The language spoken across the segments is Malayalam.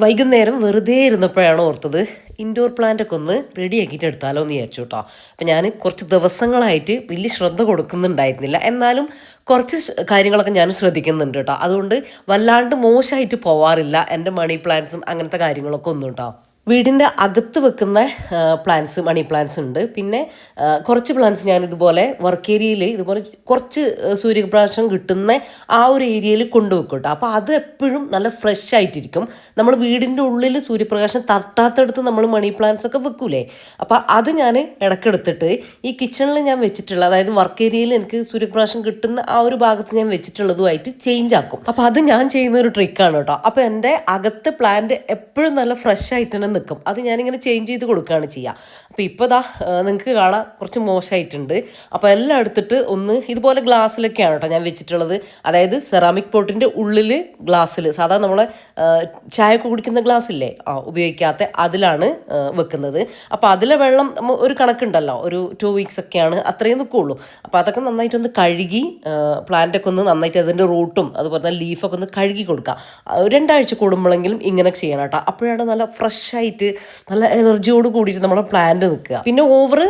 വൈകുന്നേരം വെറുതെ ഇരുന്നപ്പോഴാണ് ഓർത്തത് ഇൻഡോർ പ്ലാന്റ് ഒക്കെ ഒന്ന് റെഡിയാക്കിയിട്ട് എടുത്താലോ എന്ന് വിചാരിച്ചു കേട്ടോ. അപ്പം ഞാൻ കുറച്ച് ദിവസങ്ങളായിട്ട് വലിയ ശ്രദ്ധ കൊടുക്കുന്നുണ്ടായിരുന്നില്ല, എന്നാലും കുറച്ച് കാര്യങ്ങളൊക്കെ ഞാൻ ശ്രദ്ധിക്കുന്നുണ്ട് കേട്ടോ. അതുകൊണ്ട് വല്ലാണ്ട് മോശമായിട്ട് പോവാറില്ല എൻ്റെ മണി പ്ലാന്റ്സും അങ്ങനത്തെ കാര്യങ്ങളൊക്കെ ഒന്നും കേട്ടോ. വീടിൻ്റെ അകത്ത് വെക്കുന്ന പ്ലാന്റ്സ്, മണി പ്ലാന്റ്സ് ഉണ്ട്. പിന്നെ കുറച്ച് പ്ലാന്റ്സ് ഞാൻ ഇതുപോലെ വർക്ക് ഏരിയയിൽ ഇതുപോലെ കുറച്ച് സൂര്യപ്രകാശം കിട്ടുന്ന ആ ഒരു ഏരിയയിൽ കൊണ്ടുവെക്കും കേട്ടോ. അപ്പോൾ അത് എപ്പോഴും നല്ല ഫ്രഷ് ആയിട്ടിരിക്കും. നമ്മൾ വീടിൻ്റെ ഉള്ളിൽ സൂര്യപ്രകാശം തട്ടാത്തടുത്ത് നമ്മൾ മണി പ്ലാന്റ്സ് ഒക്കെ വെക്കൂലേ, അപ്പോൾ അത് ഞാൻ ഇടയ്ക്കെടുത്തിട്ട് ഈ കിച്ചണിൽ ഞാൻ വെച്ചിട്ടുള്ള, അതായത് വർക്ക് ഏരിയയിൽ എനിക്ക് സൂര്യപ്രകാശം കിട്ടുന്ന ആ ഒരു ഭാഗത്ത് ഞാൻ വെച്ചിട്ടുള്ളതുമായിട്ട് ചേഞ്ച് ആക്കും. അപ്പോൾ അത് ഞാൻ ചെയ്യുന്ന ഒരു ട്രിക്കാണ് കേട്ടോ. അപ്പോൾ എൻ്റെ അകത്ത് പ്ലാന്റ് എപ്പോഴും നല്ല ഫ്രഷ് ആയിട്ട് തന്നെ നിൽക്കും. അത് ഞാനിങ്ങനെ ചേഞ്ച് ചെയ്ത് കൊടുക്കുകയാണ് ചെയ്യുക. അപ്പോൾ ഇപ്പോൾ ഇതാ നിങ്ങൾക്ക് കാണാം കുറച്ച് മോശമായിട്ടുണ്ട്. അപ്പോൾ എല്ലാം എടുത്തിട്ട് ഒന്ന് ഇതുപോലെ ഗ്ലാസ്സിലൊക്കെയാണ് കേട്ടോ ഞാൻ വെച്ചിട്ടുള്ളത്. അതായത് സെറാമിക് പോട്ടിൻ്റെ ഉള്ളിൽ ഗ്ലാസ്സിൽ, സാധാരണ നമ്മളെ ചായ ഒക്കെ കുടിക്കുന്ന ഗ്ലാസ് ഇല്ലേ, ഉപയോഗിക്കാത്ത, അതിലാണ് വെക്കുന്നത്. അപ്പോൾ അതിലെ വെള്ളം ഒരു കണക്കുണ്ടല്ലോ, ഒരു 2 വീക്സ് ഒക്കെയാണ് അത്രയും നിൽക്കുകയുള്ളൂ. അപ്പോൾ അതൊക്കെ നന്നായിട്ടൊന്ന് കഴുകി പ്ലാന്റൊക്കെ ഒന്ന് നന്നായിട്ട് അതിൻ്റെ റൂട്ടും അതുപോലെ തന്നെ ലീഫൊക്കെ ഒന്ന് കഴുകി കൊടുക്കുക. 2 ആഴ്ച കൂടുമ്പോഴെങ്കിലും ഇങ്ങനെ ചെയ്യണം കേട്ടോ. അപ്പോഴാണ് നല്ല ഫ്രഷ് ആയിട്ട് നല്ല എനർജിയോട് കൂടിയിട്ട് നമ്മുടെ പ്ലാന്റ് നിൽക്കുക. പിന്നെ ഓവർ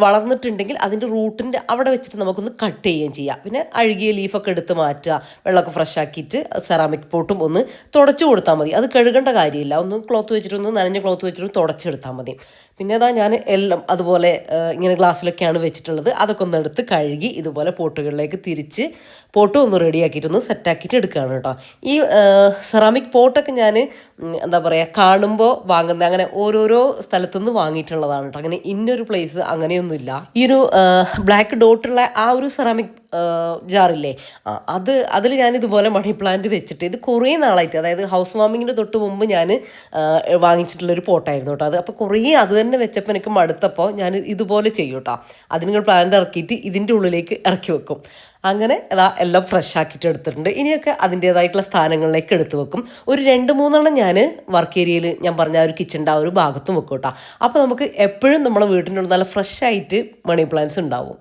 വളർന്നിട്ടുണ്ടെങ്കിൽ അതിൻ്റെ റൂട്ടിൻ്റെ അവിടെ വെച്ചിട്ട് നമുക്കൊന്ന് കട്ട് ചെയ്യുകയും ചെയ്യാം. പിന്നെ അഴുകിയ ലീഫൊക്കെ എടുത്ത് മാറ്റുക, വെള്ളമൊക്കെ ഫ്രഷ് ആക്കിയിട്ട് സെറാമിക് പോട്ടും ഒന്ന് തുടച്ചു കൊടുത്താൽ മതി. അത് കഴുകേണ്ട കാര്യമില്ല, ഒന്ന് ക്ലോത്ത് വെച്ചിട്ടൊന്ന് നനഞ്ഞ ക്ലോത്ത് വെച്ചിട്ട് തുടച്ചെടുത്താൽ മതി. പിന്നെ അതാ ഞാൻ എല്ലാം അതുപോലെ ഇങ്ങനെ ഗ്ലാസ്സിലൊക്കെയാണ് വെച്ചിട്ടുള്ളത്. അതൊക്കെ ഒന്ന് എടുത്ത് കഴുകി ഇതുപോലെ പോട്ടുകളിലേക്ക് തിരിച്ച് പോട്ടും ഒന്ന് റെഡിയാക്കിയിട്ടൊന്ന് സെറ്റാക്കിയിട്ട് എടുക്കുകയാണ് കേട്ടോ. ഈ സെറാമിക് പോട്ടൊക്കെ ഞാൻ എന്താ പറയുക, കാണുമ്പോൾ വാങ്ങുന്നത് അങ്ങനെ ഓരോരോ സ്ഥലത്തുനിന്ന് വാങ്ങിയിട്ടുള്ളതാണ് കേട്ടോ. അങ്ങനെ ഇന്നൊരു പ്ലേസ് അങ്ങനെയൊന്നുമില്ല. ഈ ഒരു ബ്ലാക്ക് ഡോട്ടുള്ള ആ ഒരു സെറാമിക് ജാറില്ലേ, അതിൽ ഞാൻ ഇതുപോലെ മണി പ്ലാന്റ് വെച്ചിട്ട് ഇത് കുറേ നാളായിട്ട്, അതായത് ഹൗസ് വാമിങ്ങിന് തൊട്ട് മുമ്പ് ഞാൻ വാങ്ങിച്ചിട്ടുള്ളൊരു പോട്ടായിരുന്നു കേട്ടോ അത്. അപ്പോൾ കുറേ അത് തന്നെ വെച്ചപ്പോൾ എനിക്ക് മടുത്തപ്പോൾ ഞാൻ ഇതുപോലെ ചെയ്യും കേട്ടോ. അതിന് പ്ലാന്റ് ഇറക്കിയിട്ട് ഇതിൻ്റെ ഉള്ളിലേക്ക് ഇറക്കി വെക്കും. അങ്ങനെ എല്ലാം ഫ്രഷ് ആക്കിയിട്ട് എടുത്തിട്ടുണ്ട്. ഇനിയൊക്കെ അതിൻ്റേതായിട്ടുള്ള സ്ഥാനങ്ങളിലേക്ക് എടുത്തു വെക്കും. ഒരു 2-3 ഞാൻ വർക്ക് ഏരിയയിൽ, ഞാൻ പറഞ്ഞ ആ ഒരു കിച്ചണിൻ്റെ ആ ഒരു ഭാഗത്തും വെക്കും കേട്ടോ. അപ്പോൾ നമുക്ക് എപ്പോഴും നമ്മുടെ വീട്ടിനുള്ള നല്ല ഫ്രഷ് ആയിട്ട് മണി പ്ലാന്റ്സ് ഉണ്ടാവും.